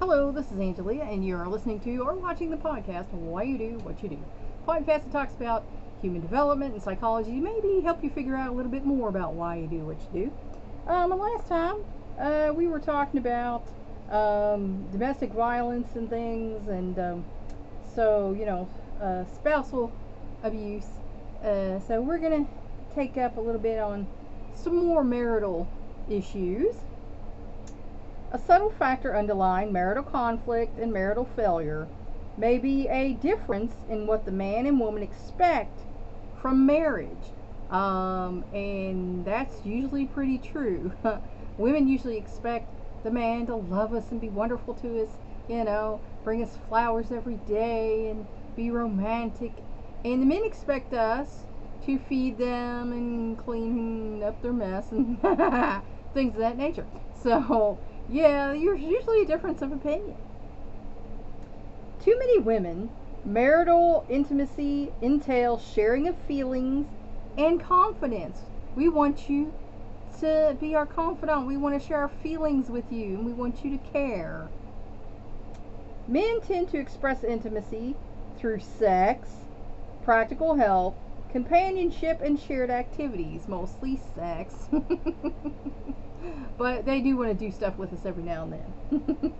Hello, this is Angelia, and you're listening to or watching the podcast Why You Do What You Do. Podcast that talks about human development and psychology, maybe help you figure out a little bit more about why you do what you do. The last time we were talking about domestic violence and things, and spousal abuse. So we're gonna take up a little bit on some more marital issues. A subtle factor underlying marital conflict and marital failure may be a difference in what the man and woman expect from marriage. And that's usually pretty true. Women usually expect the man to love us and be wonderful to us, bring us flowers every day and be romantic. And the men expect us to feed them and clean up their mess and things of that nature. So, yeah, there's usually a difference of opinion. Too many women, marital intimacy entails sharing of feelings and confidence. We want you to be our confidant. We want to share our feelings with you, and we want you to care. Men tend to express intimacy through sex, practical help, companionship, and shared activities, mostly sex. But they do want to do stuff with us every now and then.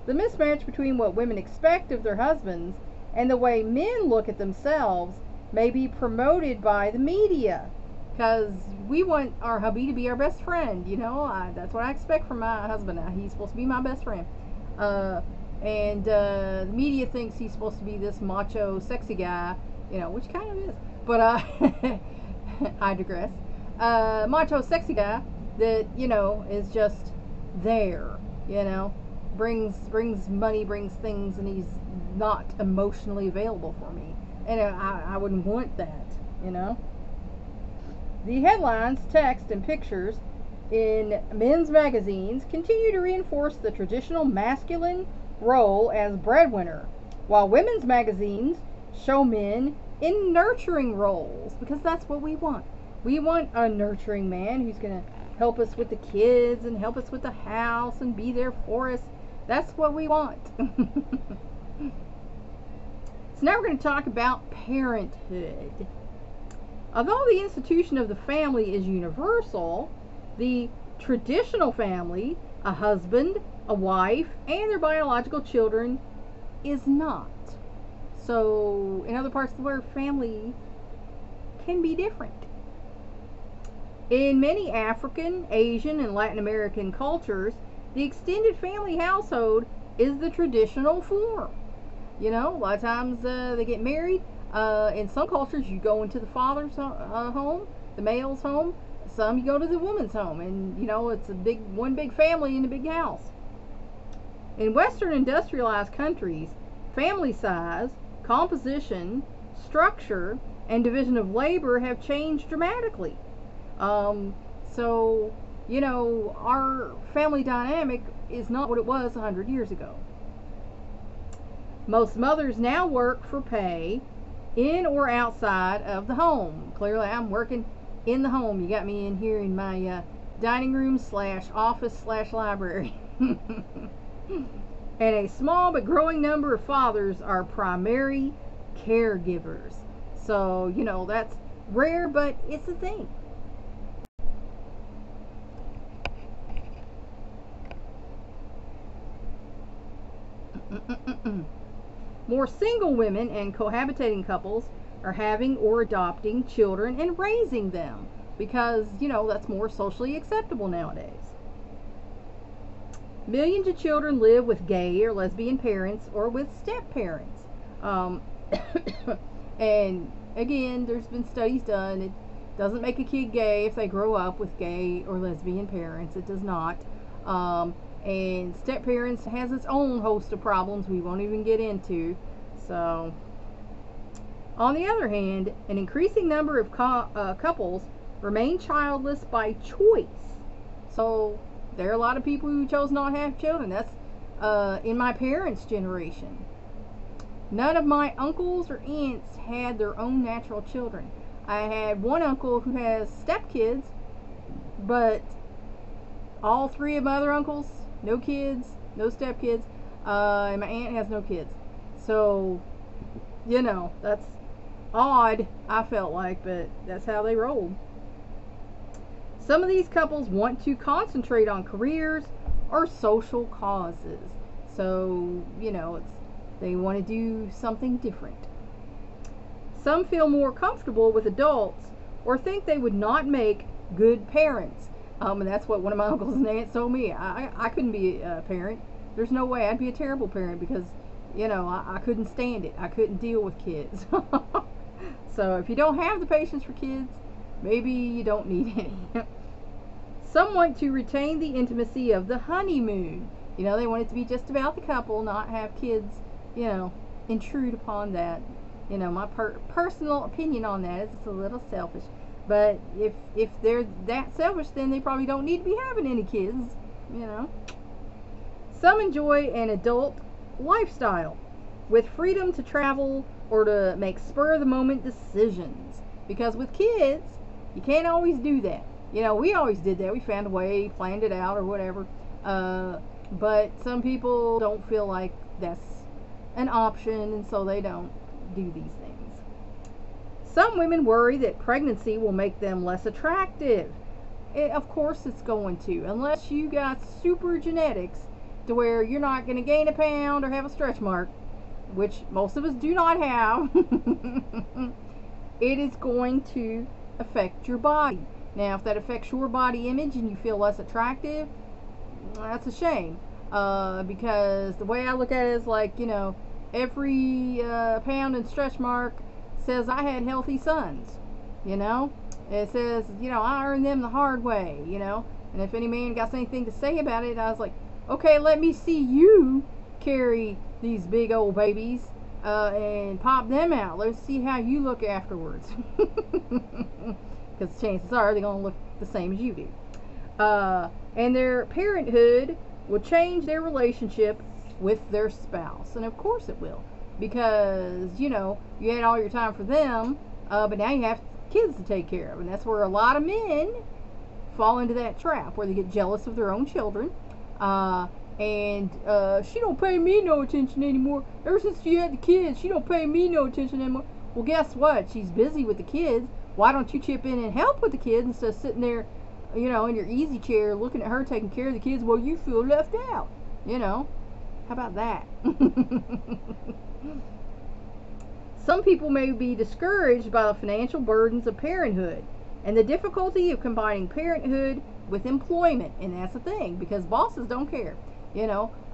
The mismatch between what women expect of their husbands and the way men look at themselves may be promoted by the media. Because we want our hubby to be our best friend, that's what I expect from my husband. He's supposed to be my best friend. And the media thinks he's supposed to be this macho, sexy guy, which kind of is. But I digress. Macho, sexy guy that is just there, brings money, brings things, and he's not emotionally available for me, and I wouldn't want that. The headlines, text, and pictures in men's magazines continue to reinforce the traditional masculine role as breadwinner, while women's magazines show men in nurturing roles, because that's what we want. We want a nurturing man who's going to help us with the kids and help us with the house and be there for us. That's what we want. So now we're going to talk about parenthood. Although the institution of the family is universal, the traditional family, a husband, a wife, and their biological children, is not. So in other parts of the world, family can be different. In many African, Asian, and Latin American cultures, the extended family household is the traditional form. A lot of times they get married. In some cultures, you go into the father's home, the male's home. Some you go to the woman's home, and it's one big family in a big house. In Western industrialized countries, family size, composition, structure, and division of labor have changed dramatically. Our family dynamic is not what it was 100 years ago. Most mothers now work for pay in or outside of the home. Clearly, I'm working in the home. You got me in here in my dining room / office / library. And a small but growing number of fathers are primary caregivers. So, that's rare, but it's a thing. More single women and cohabitating couples are having or adopting children and raising them because, that's more socially acceptable nowadays. Millions of children live with gay or lesbian parents or with step parents. And again, there's been studies done. It doesn't make a kid gay if they grow up with gay or lesbian parents. It does not. And step parents has its own host of problems we won't even get into. So, on the other hand, an increasing number of couples remain childless by choice. So, there are a lot of people who chose not to have children. That's in my parents' generation. None of my uncles or aunts had their own natural children. I had one uncle who has stepkids, but all three of my other uncles, no kids. no stepkids, and my aunt has no kids. So, that's odd, I felt like, but that's how they rolled. Some of these couples want to concentrate on careers or social causes. So, they want to do something different. Some feel more comfortable with adults or think they would not make good parents. And that's what one of my uncles and aunts told me. I couldn't be a parent. There's no way. I'd be a terrible parent because, I couldn't stand it. I couldn't deal with kids. So if you don't have the patience for kids, maybe you don't need any. Some want to retain the intimacy of the honeymoon. They want it to be just about the couple, not have kids, intrude upon that. My personal opinion on that is it's a little selfish. But if they're that selfish, then they probably don't need to be having any kids, Some enjoy an adult lifestyle with freedom to travel or to make spur-of-the-moment decisions. Because with kids, you can't always do that. We always did that. We found a way, planned it out or whatever. But some people don't feel like that's an option, and so they don't do these things. Some women worry that pregnancy will make them less attractive. Of course it's going to, unless you got super genetics to where you're not going to gain a pound or have a stretch mark, which most of us do not have. It is going to affect your body. Now, if that affects your body image and you feel less attractive, that's a shame. Because the way I look at it is like, every pound and stretch mark says I had healthy sons. It says, I earned them the hard way, And if any man got anything to say about it, I was like, okay, let me see you carry these big old babies and pop them out. Let's see how you look afterwards. Because chances are they're going to look the same as you do. And their parenthood will change their relationship with their spouse. And of course it will. Because, you had all your time for them, but now you have kids to take care of. And that's where a lot of men fall into that trap, where they get jealous of their own children. And she don't pay me no attention anymore. Ever since she had the kids, she don't pay me no attention anymore. Well, guess what? She's busy with the kids. Why don't you chip in and help with the kids instead of sitting there, in your easy chair looking at her taking care of the kids while you feel left out? How about that? Some people may be discouraged by the financial burdens of parenthood and the difficulty of combining parenthood with employment. And that's the thing, because bosses don't care.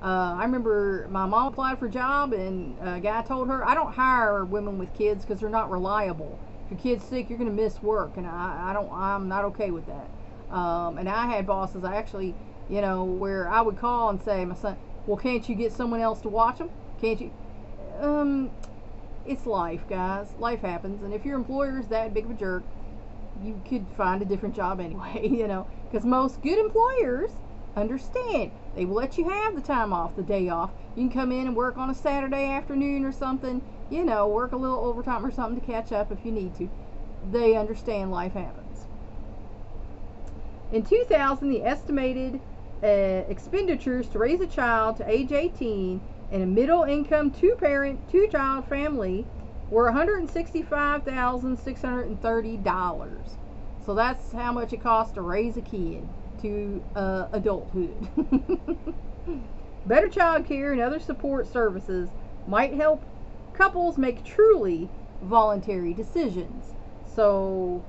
I remember my mom applied for a job, and a guy told her, I don't hire women with kids because they're not reliable. If your kid's sick, you're going to miss work, and I'm not okay with that. And I had bosses, where I would call and say, my son, well, can't you get someone else to watch them? Can't you? It's life, guys. Life happens, and if your employer is that big of a jerk, you could find a different job anyway, because most good employers understand. They will let you have the time off, the day off. You can come in and work on a Saturday afternoon or something, work a little overtime or something to catch up if you need to. They understand life happens. In 2000, the estimated expenditures to raise a child to age 18 in a middle-income two-parent, two-child family were $165,630. So that's how much it costs to raise a kid to adulthood. Better child care and other support services might help couples make truly voluntary decisions. So,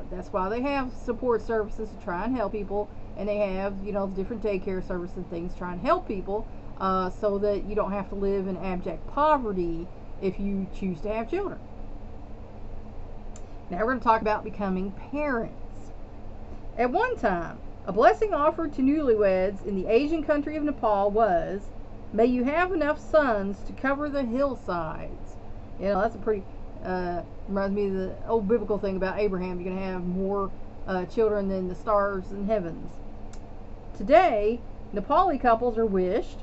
that's why they have support services to try and help people, and they have, different daycare services and things trying to help people so that you don't have to live in abject poverty if you choose to have children. Now we're going to talk about becoming parents. At one time, a blessing offered to newlyweds in the Asian country of Nepal was, may you have enough sons to cover the hillsides. That's a pretty, reminds me of the old biblical thing about Abraham. You're going to have more children than the stars in heavens. Today, Nepali couples are wished,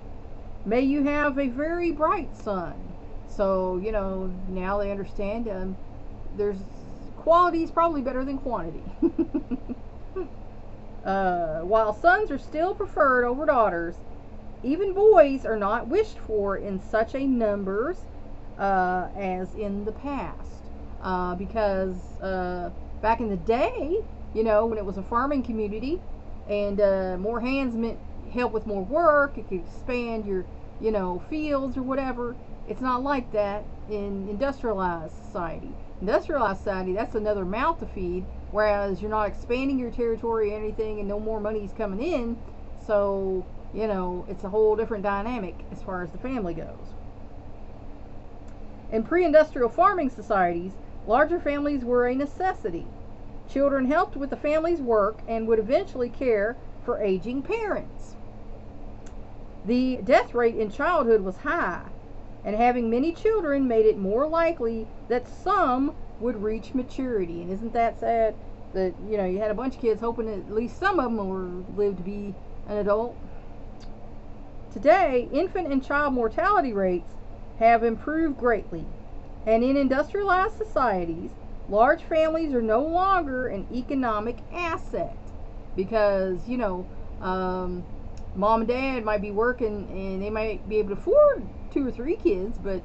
may you have a very bright sun. So, now they understand there's quality is probably better than quantity. While sons are still preferred over daughters, even boys are not wished for in such a numbers as in the past, because back in the day, when it was a farming community, and more hands meant help with more work. It could expand your, fields or whatever. It's not like that in industrialized society. Industrialized society, that's another mouth to feed, whereas you're not expanding your territory or anything, and no more money's coming in. So, it's a whole different dynamic as far as the family goes. In pre-industrial farming societies, larger families were a necessity. Children helped with the family's work and would eventually care for aging parents. The death rate in childhood was high, and having many children made it more likely that some would reach maturity. And isn't that sad that, you had a bunch of kids hoping that at least some of them would live to be an adult? Today, infant and child mortality rates have improved greatly, and in industrialized societies, large families are no longer an economic asset because, mom and dad might be working and they might be able to afford 2 or 3 kids, but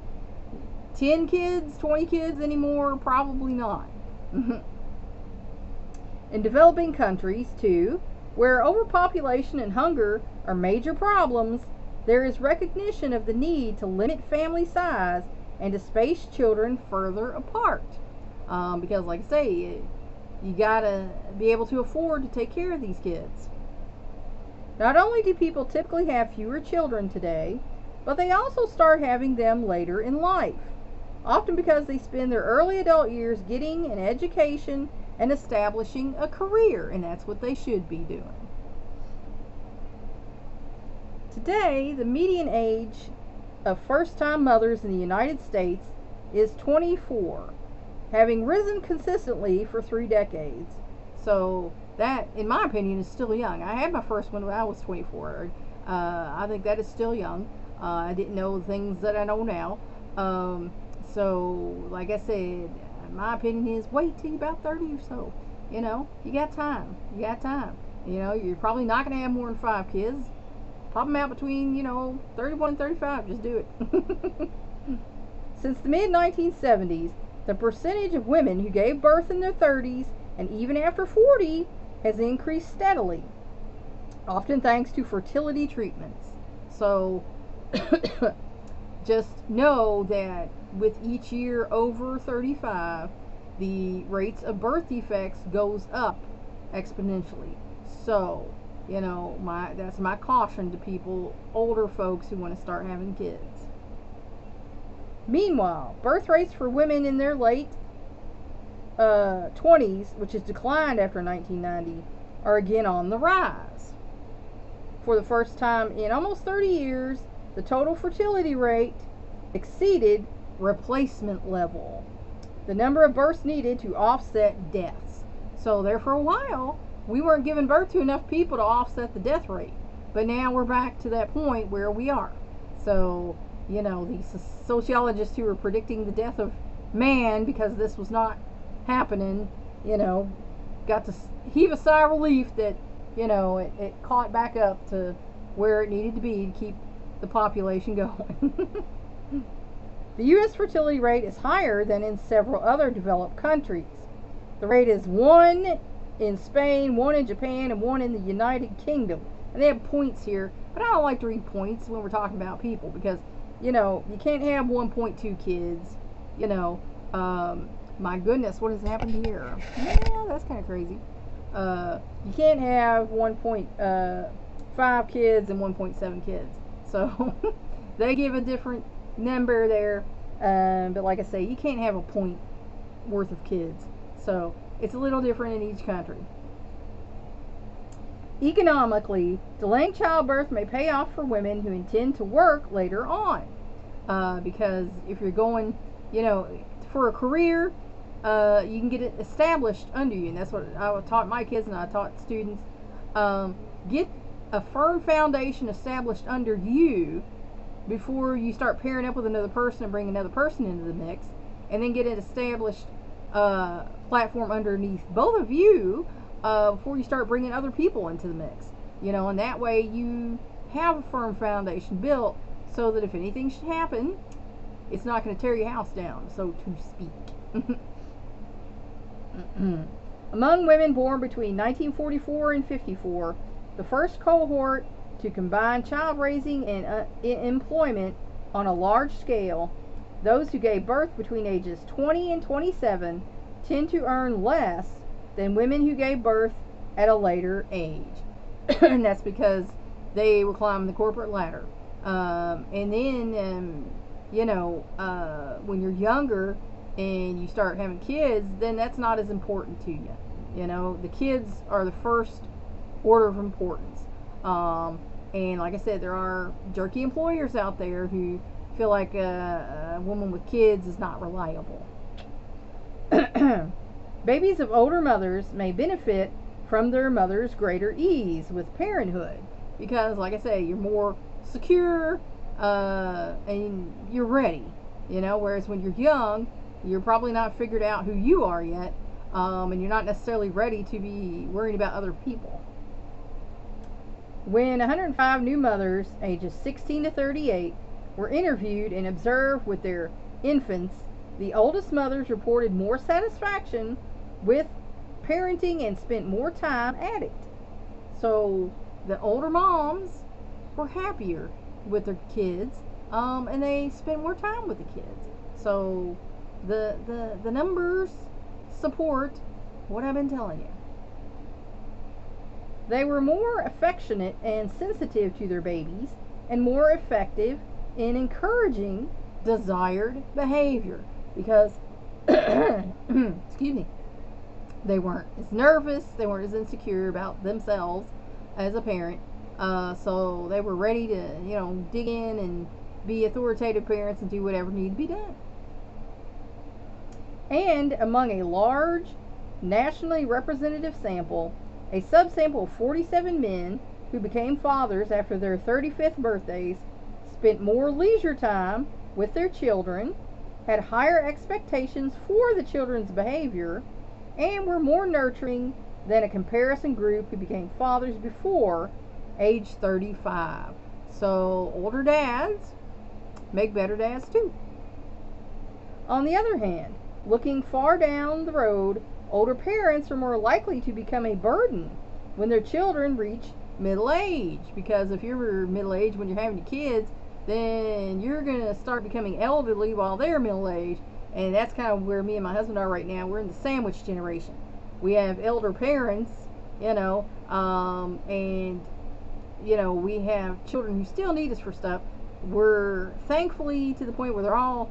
10 kids, 20 kids anymore, probably not. In developing countries, too, where overpopulation and hunger are major problems, there is recognition of the need to limit family size and to space children further apart. Because, like I say, you gotta be able to afford to take care of these kids. Not only do people typically have fewer children today, but they also start having them later in life, often because they spend their early adult years getting an education and establishing a career, and that's what they should be doing. Today, the median age of first-time mothers in the United States is 24, having risen consistently for 3 decades. So that, in my opinion, is still young. I had my first one when I was 24. I think that is still young. I didn't know the things that I know now. So, like I said, my opinion is wait till you're about 30 or so. You got time. You got time. You're probably not going to have more than 5 kids. Pop them out between, 31 and 35. Just do it. Since the mid-1970s, the percentage of women who gave birth in their 30s and even after 40 has increased steadily, often thanks to fertility treatments. So, just know that with each year over 35, the rates of birth defects goes up exponentially. So, that's my caution to people, older folks who want to start having kids. Meanwhile, birth rates for women in their late 20s, which has declined after 1990, are again on the rise. For the first time in almost 30 years, the total fertility rate exceeded replacement level, the number of births needed to offset deaths. So there for a while, we weren't giving birth to enough people to offset the death rate. But now we're back to that point where we are. So, these sociologists who were predicting the death of man because this was not happening, got to heave a sigh of relief that, it caught back up to where it needed to be to keep the population going. The U.S. fertility rate is higher than in several other developed countries. The rate is 1 in Spain, 1 in Japan, and 1 in the United Kingdom. And they have points here, but I don't like to read points when we're talking about people because, you can't have 1.2 kids. My goodness, what has happened here? Yeah, that's kind of crazy. You can't have 1.5 kids and 1.7 kids. So they give a different number there. But like I say, you can't have a point worth of kids. So it's a little different in each country. Economically, delaying childbirth may pay off for women who intend to work later on. Because if you're going, for a career, you can get it established under you. And that's what I taught my kids and I taught students. Get a firm foundation established under you before you start pairing up with another person and bring another person into the mix. And then get an established platform underneath both of you before you start bringing other people into the mix. And that way you have a firm foundation built so that if anything should happen, it's not going to tear your house down, so to speak. Among women born between 1944 and 54, the first cohort to combine child raising and employment on a large scale, those who gave birth between ages 20 and 27 tend to earn less than women who gave birth at a later age. And that's because they were climbing the corporate ladder. And then, when you're younger and you start having kids, then that's not as important to you. The kids are the first order of importance. And like I said, there are jerky employers out there who feel like a woman with kids is not reliable. Babies of older mothers may benefit from their mother's greater ease with parenthood because, like I say, you're more secure and you're ready. Whereas when you're young, you're probably not figured out who you are yet, and you're not necessarily ready to be worried about other people. When 105 new mothers, ages 16 to 38, were interviewed and observed with their infants, the oldest mothers reported more satisfaction with parenting and spent more time at it. So the older moms were happier with their kids, and they spent more time with the kids. So the numbers support what I've been telling you. They were more affectionate and sensitive to their babies and more effective in encouraging desired behavior because excuse me, they weren't as nervous, they weren't as insecure about themselves as a parent, so they were ready to dig in and be authoritative parents and do whatever needed to be done. And among a large nationally representative sample, a subsample of 47 men who became fathers after their 35th birthdays spent more leisure time with their children, had higher expectations for the children's behavior, and were more nurturing than a comparison group who became fathers before age 35. So older dads make better dads too. On the other hand, looking far down the road, older parents are more likely to become a burden when their children reach middle age, because if you're middle age when you're having your kids, then you're going to start becoming elderly while they're middle age, and that's kind of where me and my husband are right now. We're in the sandwich generation. We have elder parents, and we have children who still need us for stuff. We're thankfully to the point where they're all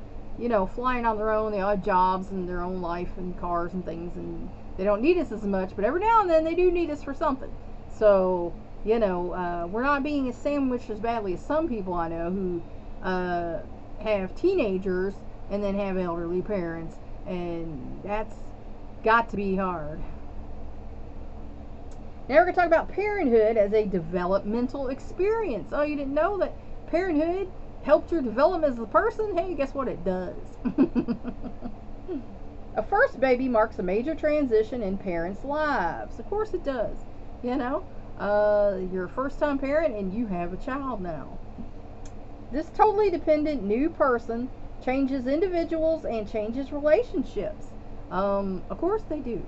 flying on their own. They all have jobs and their own life and cars and things, and they don't need us as much, but every now and then they do need us for something. So, we're not being sandwiched as badly as some people I know who have teenagers and then have elderly parents, and that's got to be hard. Now we're going to talk about parenthood as a developmental experience. Oh, you didn't know that parenthood helped your development as a person? Hey, guess what it does? A first baby marks a major transition in parents' lives. Of course it does. You're a first-time parent and you have a child now. This totally dependent new person changes individuals and changes relationships. Of course they do.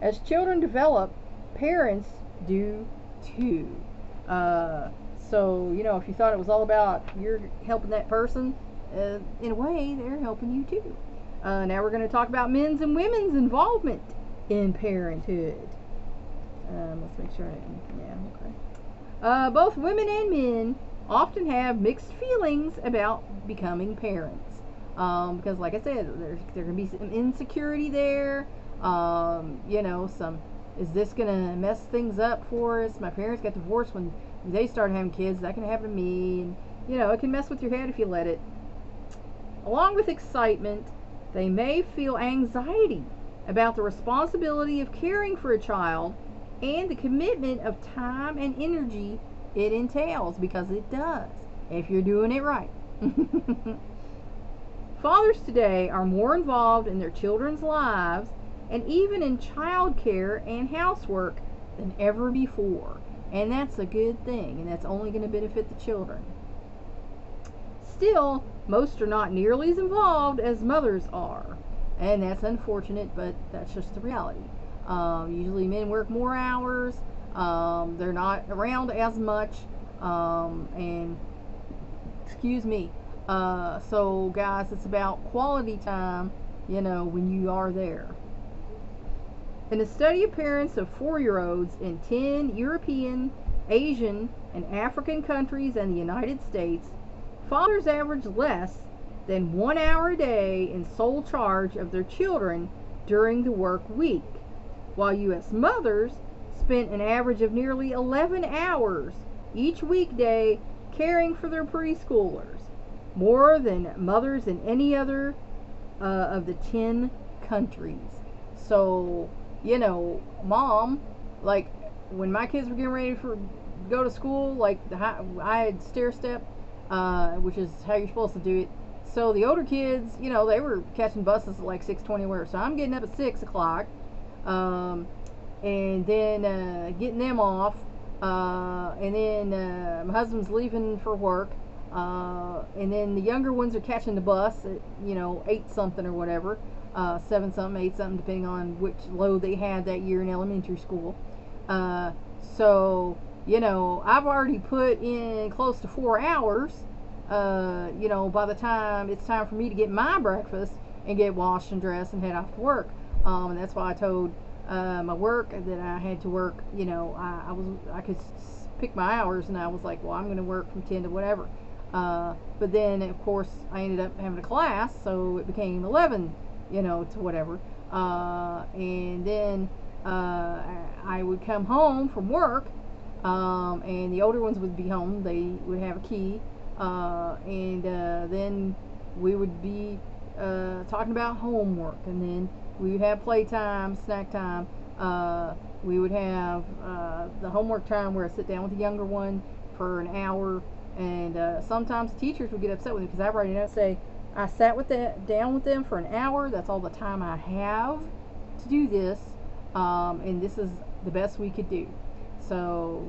As children develop, parents do too. So, if you thought it was all about you're helping that person, in a way, they're helping you too. Now we're going to talk about men's and women's involvement in parenthood. Let's make sure okay. Both women and men often have mixed feelings about becoming parents. Because, like I said, there can be some insecurity there. Is this going to mess things up for us? My parents got divorced when they started having kids. That can happen to me. And, it can mess with your head if you let it. Along with excitement, they may feel anxiety about the responsibility of caring for a child and the commitment of time and energy it entails, because it does, if you're doing it right. Fathers today are more involved in their children's lives and even in child care and housework than ever before. and that's a good thing, and that's only going to benefit the children. Still, most are not nearly as involved as mothers are, and that's unfortunate, but that's just the reality. Usually men work more hours, they're not around as much, and excuse me. So guys, it's about quality time, when you are there. In a study of parents of 4-year-olds in 10 European, Asian, and African countries and the United States, fathers average less than 1 hour a day in sole charge of their children during the work week, while U.S. mothers spent an average of nearly 11 hours each weekday caring for their preschoolers, more than mothers in any other of the 10 countries. So, mom, like when my kids were getting ready to go to school, like I had stair step, which is how you're supposed to do it. So the older kids, they were catching buses at like 6:20 where. So I'm getting up at 6 o'clock, and then getting them off, and then my husband's leaving for work, and then the younger ones are catching the bus at 8 something or whatever, 7 something, 8 something, depending on which load they had that year in elementary school. So I've already put in close to 4 hours, by the time it's time for me to get my breakfast and get washed and dressed and head off to work. And that's why I told my work that I had to work, I could pick my hours, and I was like, well, I'm going to work from 10 to whatever. But then, of course, I ended up having a class, so it became 11, to whatever. And then I would come home from work, and the older ones would be home. They would have a key, and then we would be talking about homework, and then we would have playtime, snack time. We would have the homework time where I sit down with the younger one for an hour, and sometimes teachers would get upset with me because I've already say I sat down with them for an hour. That's all the time I have to do this, and this is the best we could do. So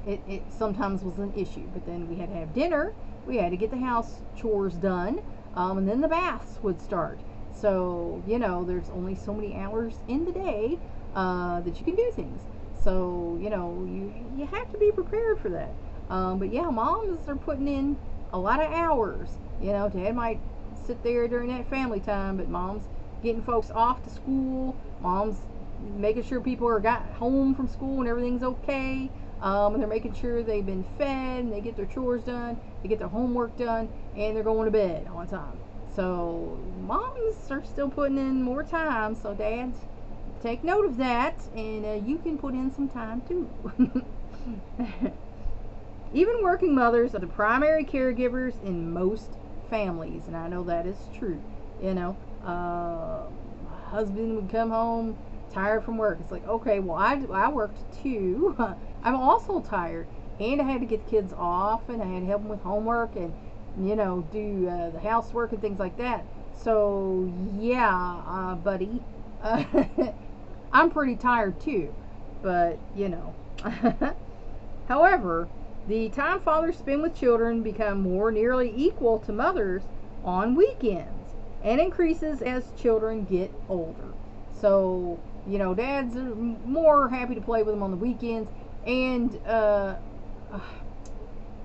it sometimes was an issue, but then we had to have dinner. We had to get the house chores done, and then the baths would start. So there's only so many hours in the day that you can do things. So you have to be prepared for that. But yeah, moms are putting in a lot of hours. Dad might sit there during that family time, but mom's getting folks off to school. Mom's making sure people are got home from school and everything's okay. And they're making sure they've been fed, and they get their chores done, they get their homework done, and they're going to bed on time. So moms are still putting in more time. So dads, take note of that, and you can put in some time too. Even working mothers are the primary caregivers in most families, and I know that is true. My husband would come home tired from work. It's like, okay, well, I worked too. I'm also tired, and I had to get the kids off, and I had to help them with homework, and do the housework and things like that. So yeah, buddy, I'm pretty tired too, but however, the time fathers spend with children become more nearly equal to mothers on weekends, and increases as children get older. So dads are more happy to play with them on the weekends. And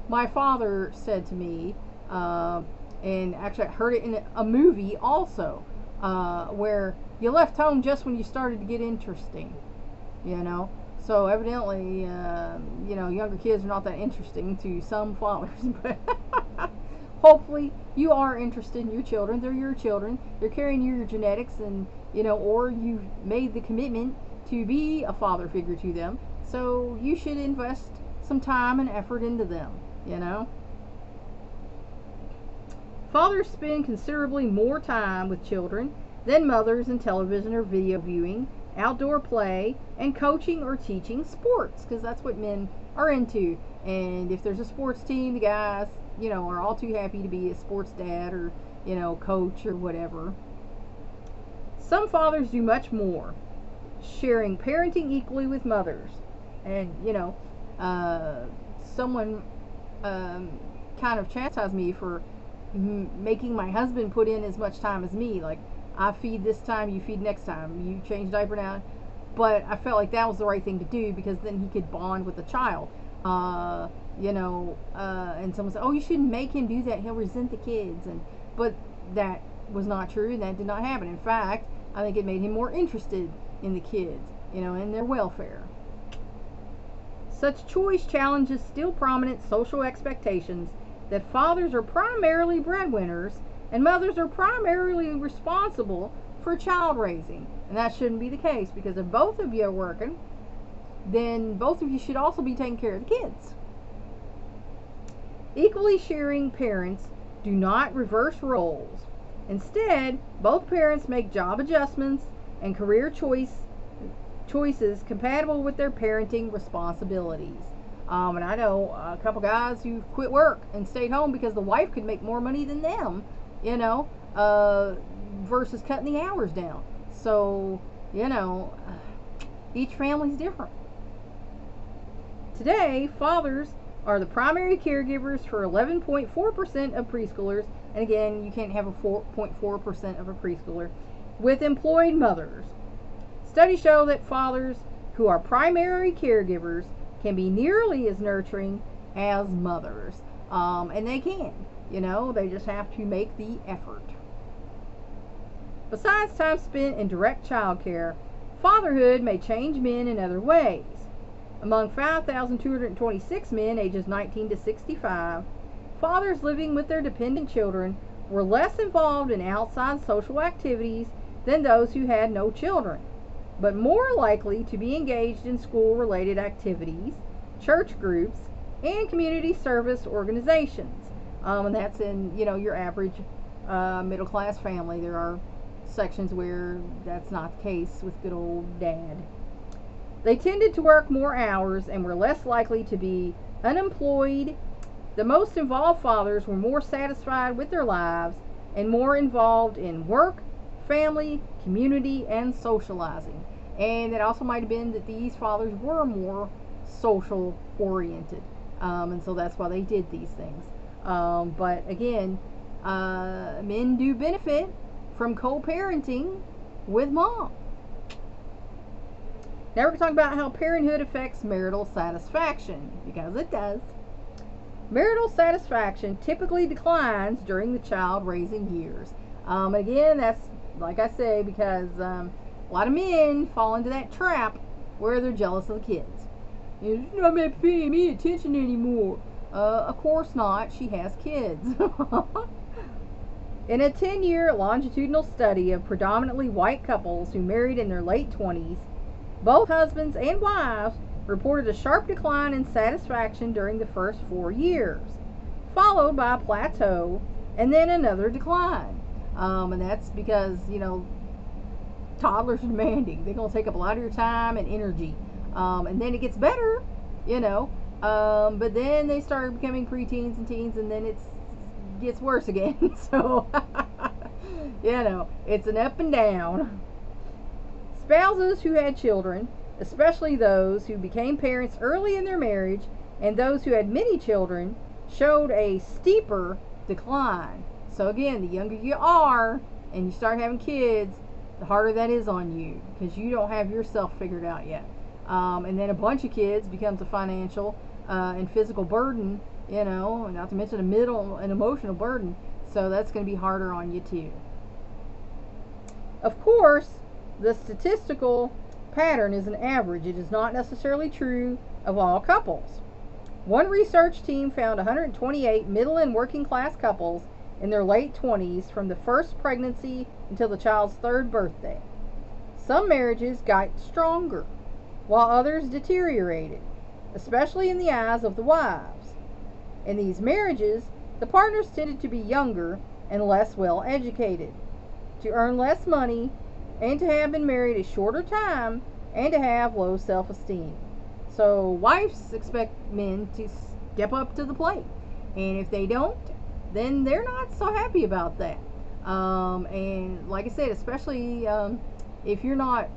my father said to me, and actually I heard it in a movie also, where you left home just when you started to get interesting. So evidently, younger kids are not that interesting to some fathers, but hopefully you are interested in your children. They're your children. They're carrying your genetics, and or you've made the commitment to be a father figure to them. So you should invest some time and effort into them. Fathers spend considerably more time with children than mothers in television or video viewing, outdoor play, and coaching or teaching sports, because that's what men are into. And if there's a sports team, the guys are all too happy to be a sports dad or coach or whatever. Some fathers do much more. sharing parenting equally with mothers. And, someone kind of chastised me for making my husband put in as much time as me. Like, I feed this time, you feed next time, you change diaper now. But I felt like that was the right thing to do, because then he could bond with the child. And someone said, "Oh, you shouldn't make him do that. He'll resent the kids." But that was not true, and that did not happen. In fact, I think it made him more interested in the kids, and their welfare. Such choice challenges still prominent social expectations that fathers are primarily breadwinners and mothers are primarily responsible for child raising. And that shouldn't be the case, because if both of you are working, then both of you should also be taking care of the kids. Equally sharing parents do not reverse roles. Instead, both parents make job adjustments and career choices compatible with their parenting responsibilities. And I know a couple guys who quit work and stayed home because the wife could make more money than them, versus cutting the hours down. So, each family's different. Today, fathers are the primary caregivers for 11.4% of preschoolers, and again, you can't have a 4.4% of a preschooler, with employed mothers. Studies show that fathers who are primary caregivers can be nearly as nurturing as mothers. And they can, they just have to make the effort. Besides time spent in direct child care, fatherhood may change men in other ways. Among 5,226 men ages 19 to 65, fathers living with their dependent children were less involved in outside social activities than those who had no children, but more likely to be engaged in school-related activities, church groups, and community service organizations. And that's in, your average middle-class family. There are sections where that's not the case with good old dad. They tended to work more hours and were less likely to be unemployed. The most involved fathers were more satisfied with their lives and more involved in work, family, community, and socializing. And it also might have been that these fathers were more social oriented, and so that's why they did these things. But again, men do benefit from co-parenting with mom. Now we're going to talk about how parenthood affects marital satisfaction, because it does. Marital satisfaction typically declines during the child raising years. Again, that's, like I say, because a lot of men fall into that trap where they're jealous of the kids. She's not paying me attention anymore. Of course not. She has kids. In a 10-year longitudinal study of predominantly white couples who married in their late 20s, both husbands and wives reported a sharp decline in satisfaction during the first 4 years, followed by a plateau and then another decline. And that's because, toddlers are demanding. They're going to take up a lot of your time and energy. And then it gets better, but then they start becoming preteens and teens, and then it gets worse again. So, it's an up and down. Spouses who had children, especially those who became parents early in their marriage and those who had many children, showed a steeper decline. So again, the younger you are and you start having kids, the harder that is on you, because you don't have yourself figured out yet. And then a bunch of kids becomes a financial and physical burden, not to mention a mental and emotional burden. So that's going to be harder on you too. Of course, the statistical pattern is an average. It is not necessarily true of all couples. One research team found 128 middle and working class couples in their late 20s from the first pregnancy until the child's third birthday. Some marriages got stronger, while others deteriorated, especially in the eyes of the wives. In these marriages, the partners tended to be younger and less well educated, to earn less money, and to have been married a shorter time, and to have low self-esteem. So wives expect men to step up to the plate, and if they don't, then they're not so happy about that. And like I said, especially if you're not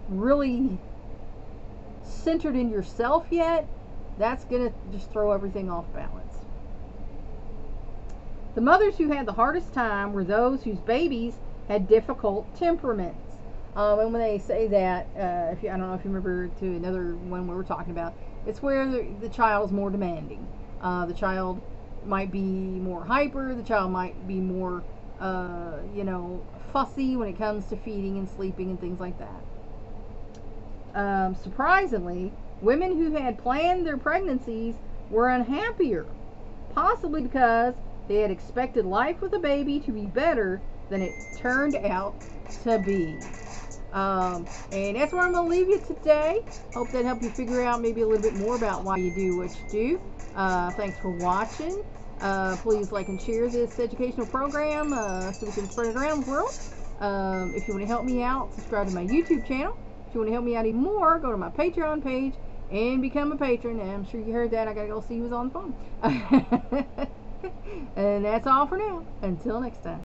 really centered in yourself yet, that's going to just throw everything off balance. The mothers who had the hardest time were those whose babies had difficult temperaments. And when they say that, I don't know if you remember to another one we were talking about, it's where the child is more demanding. The child might be more hyper. The child might be more, fussy when it comes to feeding and sleeping and things like that. Surprisingly, women who had planned their pregnancies were unhappier, possibly because they had expected life with a baby to be better than it turned out to be. And that's where I'm going to leave you today. Hope that helped you figure out maybe a little bit more about why you do what you do. Thanks for watching. Please like and share this educational program so we can spread it around the world. If you want to help me out, subscribe to my YouTube channel. If you want to help me out even more, go to my Patreon page and become a patron. And I'm sure you heard that. I got to go see who's on the phone. And that's all for now. Until next time.